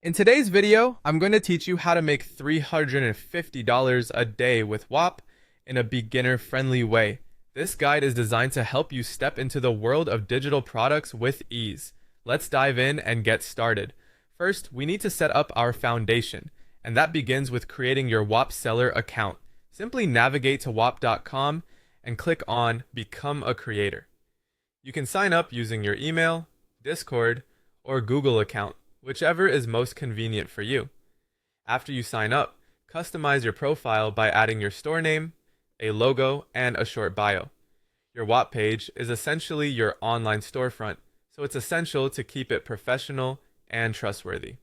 In today's video, I'm going to teach you how to make $350 a day with Whop in a beginner-friendly way. This guide is designed to help you step into the world of digital products with ease. Let's dive in and get started. First, we need to set up our foundation, and that begins with creating your Whop seller account. Simply navigate to whop.com and click on Become a Creator. You can sign up using your email, Discord, or Google account, whichever is most convenient for you. After you sign up, customize your profile by adding your store name, a logo, and a short bio. Your Whop page is essentially your online storefront, so it's essential to keep it professional and trustworthy.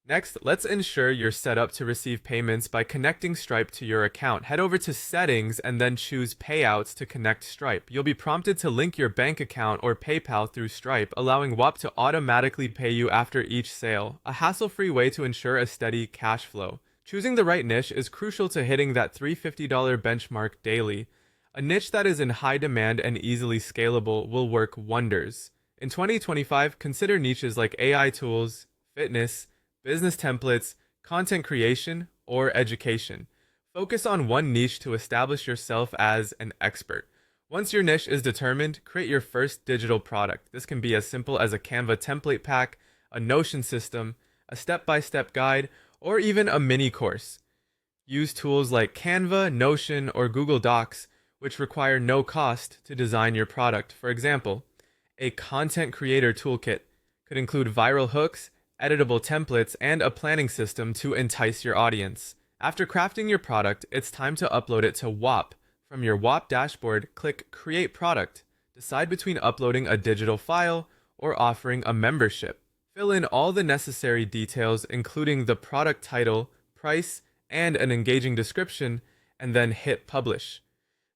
Next, let's ensure you're set up to receive payments by connecting Stripe to your account. Head over to Settings and then choose Payouts to connect Stripe. You'll be prompted to link your bank account or PayPal through Stripe, allowing Whop to automatically pay you after each sale, a hassle-free way to ensure a steady cash flow. Choosing the right niche is crucial to hitting that $350 benchmark daily. A niche that is in high demand and easily scalable will work wonders. In 2025, consider niches like AI tools, fitness, business templates, content creation, or education. Focus on one niche to establish yourself as an expert. Once your niche is determined, create your first digital product. This can be as simple as a Canva template pack, a Notion system, a step-by-step guide, or even a mini course. Use tools like Canva, Notion, or Google Docs, which require no cost to design your product. For example, a content creator toolkit could include viral hooks, editable templates, and a planning system to entice your audience. After crafting your product, it's time to upload it to Whop. From your Whop dashboard, click Create Product. Decide between uploading a digital file or offering a membership. Fill in all the necessary details, including the product title, price, and an engaging description, and then hit Publish.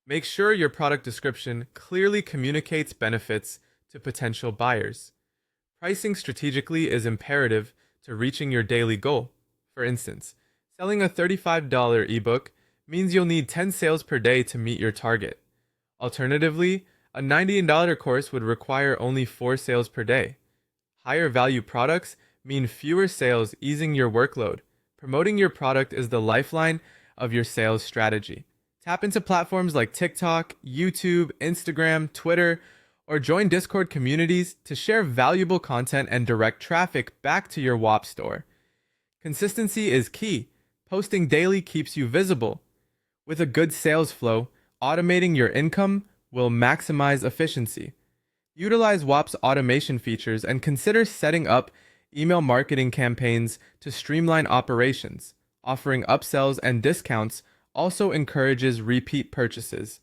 Make sure your product description clearly communicates benefits to potential buyers. Pricing strategically is imperative to reaching your daily goal. For instance, selling a $35 ebook means you'll need 10 sales per day to meet your target. Alternatively, a $90 course would require only 4 sales per day. Higher value products mean fewer sales, easing your workload. Promoting your product is the lifeline of your sales strategy. Tap into platforms like TikTok, YouTube, Instagram, Twitter, or join Discord communities to share valuable content and direct traffic back to your Whop store. Consistency is key. Posting daily keeps you visible. With a good sales flow, automating your income will maximize efficiency. Utilize Whop's automation features and consider setting up email marketing campaigns to streamline operations. Offering upsells and discounts also encourages repeat purchases.